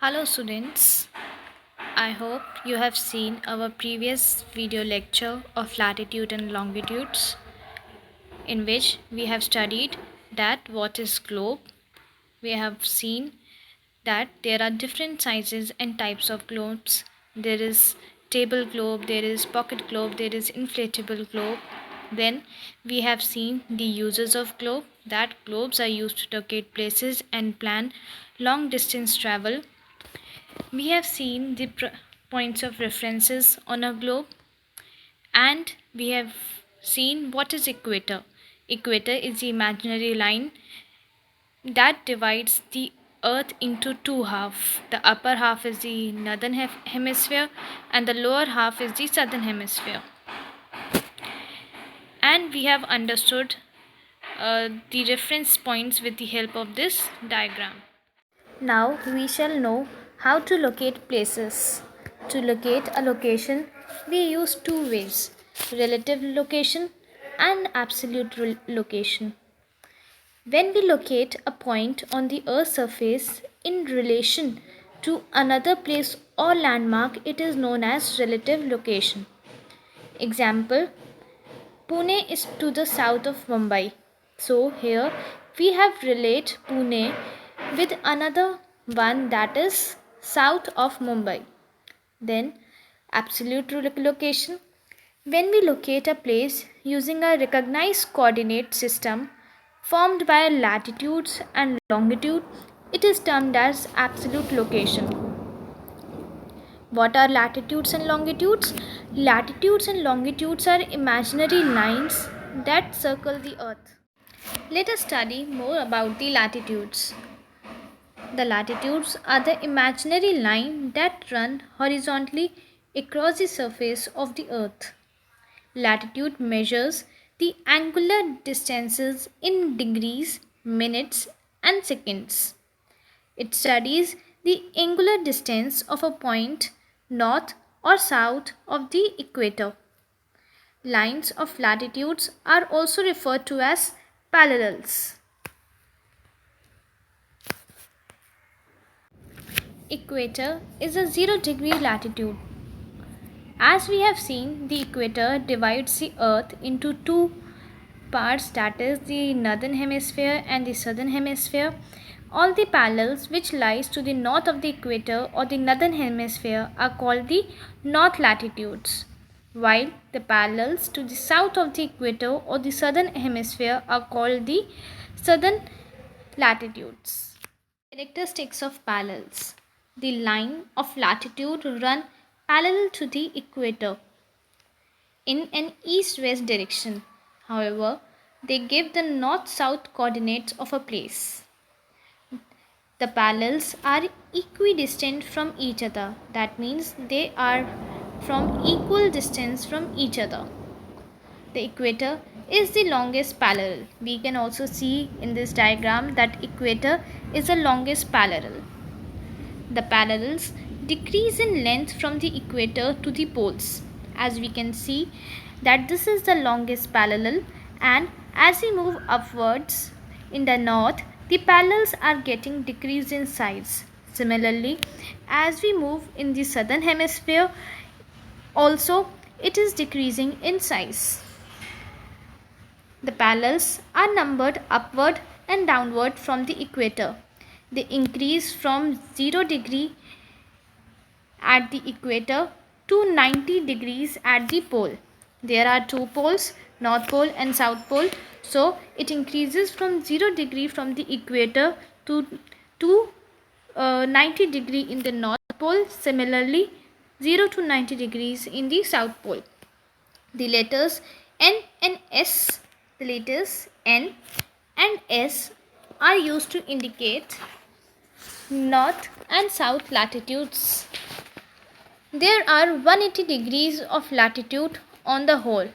Hello students, I hope you have seen our previous video lecture of latitude and longitudes in which we have studied that what is globe. We have seen that there are different sizes and types of globes. There is table globe, there is pocket globe, there is inflatable globe. Then we have seen the uses of globe, that globes are used to locate places and plan long distance travel. We have seen the points of references on a globe, and we have seen what is equator. Equator is the imaginary line that divides the earth into two halves. The upper half is the northern hemisphere and the lower half is the southern hemisphere. And we have understood the reference points with the help of this diagram. Now we shall know how to locate places. To locate a location, we use two ways: relative location and absolute location. When we locate a point on the Earth's surface in relation to another place or landmark, it is known as relative location. Example: Pune is to the south of Mumbai. So here we have relate Pune with another one that is south of Mumbai. Then absolute location. When we locate a place using a recognized coordinate system formed by latitudes and longitude, it is termed as absolute location. What are latitudes and longitudes? Latitudes and longitudes are imaginary lines that circle the earth. Let us study more about the latitudes. The latitudes are the imaginary line that run horizontally across the surface of the earth. Latitude measures the angular distances in degrees, minutes, and seconds. It studies the angular distance of a point north or south of the equator. Lines of latitudes are also referred to as parallels. Equator is a 0-degree latitude. As we have seen, the equator divides the earth into two parts, that is the northern hemisphere and the southern hemisphere. All the parallels which lies to the north of the equator or the northern hemisphere are called the north latitudes, while the parallels to the south of the equator or the southern hemisphere are called the southern latitudes. Characteristics of parallels. The line of latitude run parallel to the equator in an east-west direction. However, they give the north-south coordinates of a place. The parallels are equidistant from each other. That means they are from equal distance from each other. The equator is the longest parallel. We can also see in this diagram that equator is the longest parallel. The parallels decrease in length from the equator to the poles. As we can see that this is the longest parallel, and as we move upwards in the north, the parallels are getting decreased in size. Similarly, as we move in the southern hemisphere, also it is decreasing in size. The parallels are numbered upward and downward from the equator. They increase from 0 degree at the equator to 90 degrees at the pole. There are two poles, north pole and south pole. So it increases from 0 degree from the equator to 90 degree in the north pole. Similarly, 0 to 90 degrees in the south pole. The letters N and S, the letters N and S are used to indicate north and south latitudes. There are 180 degrees of latitude on the whole,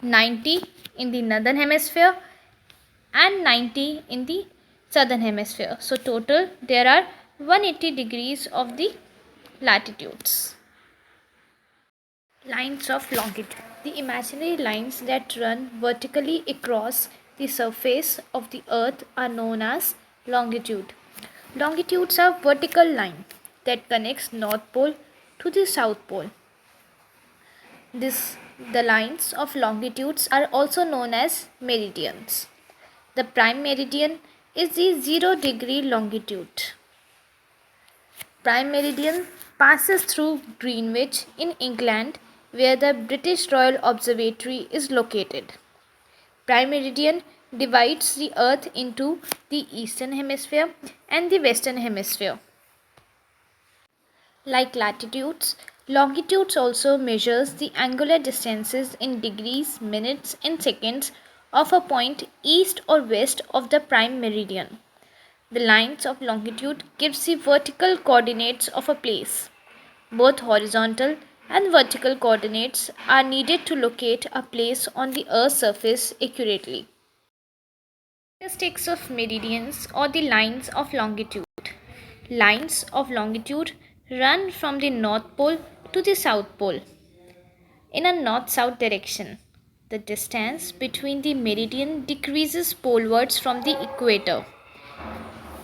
90 in the northern hemisphere and 90 in the southern hemisphere. So total there are 180 degrees of the latitudes. Lines of longitude. The imaginary lines that run vertically across the surface of the earth are known as longitude. Longitudes are vertical lines. that connects North Pole to the South Pole. The lines of longitudes are also known as meridians. The prime meridian is the 0 degree longitude. Prime meridian passes through Greenwich in England, where the British Royal Observatory is located. Prime meridian divides the earth into the eastern hemisphere and the western hemisphere. Like latitudes, longitudes also measures the angular distances in degrees, minutes and seconds of a point east or west of the prime meridian. The lines of longitude gives the vertical coordinates of a place. Both horizontal and vertical coordinates are needed to locate a place on the Earth's surface accurately. Characteristics of meridians or the lines of longitude. Lines of longitude run from the North Pole to the South Pole in a north-south direction. The distance between the meridian decreases polewards from the equator.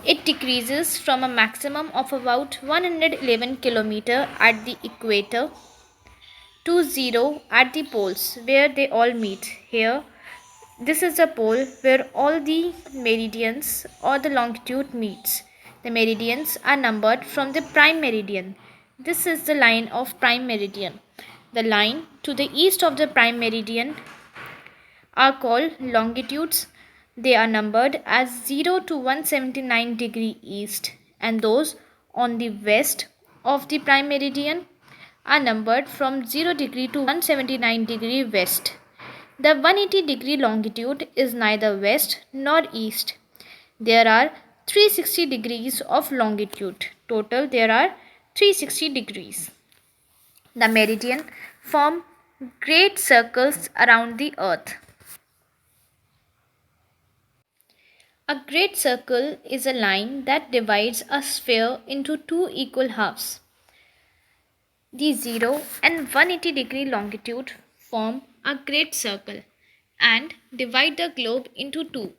It decreases from a maximum of about 111 km at the equator to 0 at the poles where they all meet. Here, this is the pole where all the meridians or the longitude meets. The meridians are numbered from the prime meridian. This is the line of prime meridian. The line to the east of the prime meridian are called longitudes. They are numbered as 0 to 179 degree east, and those on the west of the prime meridian are numbered from 0 degree to 179 degree west. The 180 degree longitude is neither west nor east. There are 360 degrees of longitude. Total there are 360 degrees. The meridian form great circles around the earth. A great circle is a line that divides a sphere into two equal halves. The 0 and 180 degree longitude form a great circle and divide the globe into two.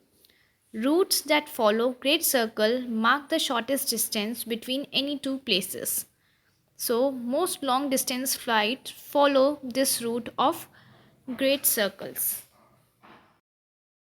Routes that follow great circle mark the shortest distance between any two places. So most long distance flights follow this route of great circles.